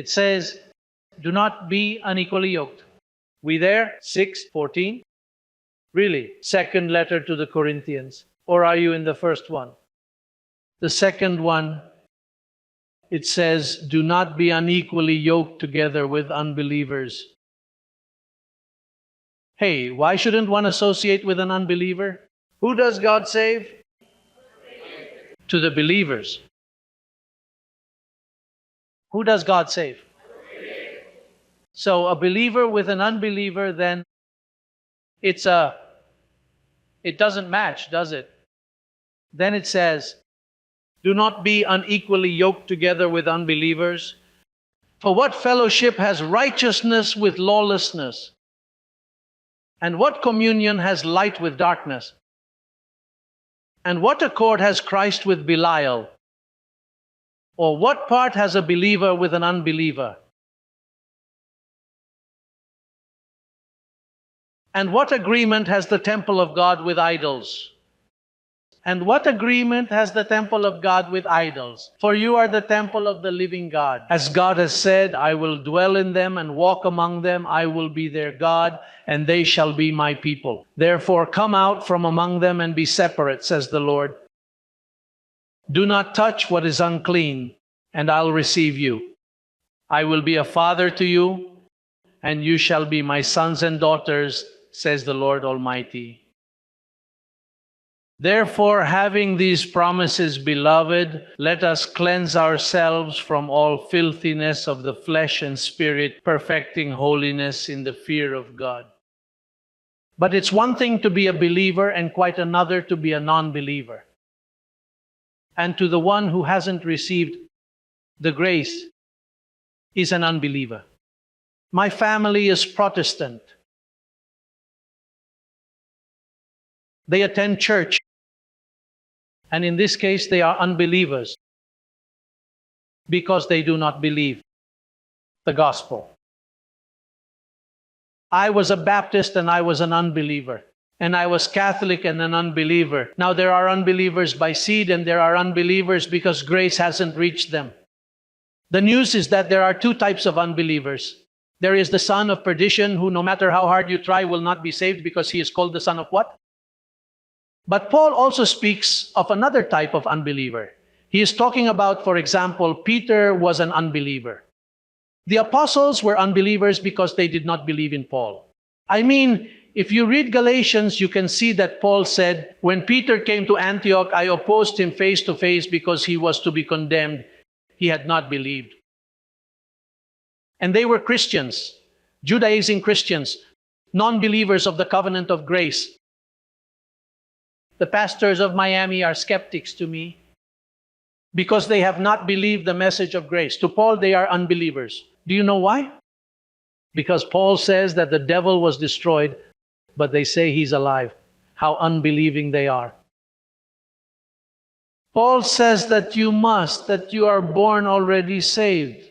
It says, do not be unequally yoked. We there? 6:14? Really? Second letter to the Corinthians. Or are you in the first one? The second one, it says, do not be unequally yoked together with unbelievers. Hey, why shouldn't one associate with an unbeliever? Who does God save? To the believers. Who does God save? So a believer with an unbeliever, then it doesn't match, does it? Then it says, do not be unequally yoked together with unbelievers. For what fellowship has righteousness with lawlessness? And what communion has light with darkness? And what accord has Christ with Belial? Or what part has a believer with an unbeliever? And what agreement has the temple of God with idols? And what agreement has the temple of God with idols? For you are the temple of the living God. As God has said, I will dwell in them and walk among them. I will be their God, and they shall be my people. Therefore come out from among them and be separate, says the Lord. Do not touch what is unclean, and I'll receive you. I will be a father to you, and you shall be my sons and daughters, says the Lord Almighty. Therefore, having these promises, beloved, let us cleanse ourselves from all filthiness of the flesh and spirit, perfecting holiness in the fear of God. But it's one thing to be a believer and quite another to be a non-believer. And to the one who hasn't received the grace is an unbeliever. My family is Protestant. They attend church. And in this case, they are unbelievers because they do not believe the gospel. I was a Baptist and I was an unbeliever. And I was Catholic and an unbeliever. Now there are unbelievers by seed and there are unbelievers because grace hasn't reached them. The news is that there are two types of unbelievers. There is the son of perdition who no matter how hard you try will not be saved because he is called the son of what? But Paul also speaks of another type of unbeliever. He is talking about, for example, Peter was an unbeliever. The apostles were unbelievers because they did not believe in Paul. I mean, if you read Galatians, you can see that Paul said, when Peter came to Antioch, I opposed him face to face because he was to be condemned. He had not believed. And they were Christians, Judaizing Christians, non-believers of the covenant of grace. The pastors of Miami are skeptics to me because they have not believed the message of grace. To Paul, they are unbelievers. Do you know why? Because Paul says that the devil was destroyed, but they say he's alive. How unbelieving they are. Paul says that you are born already saved.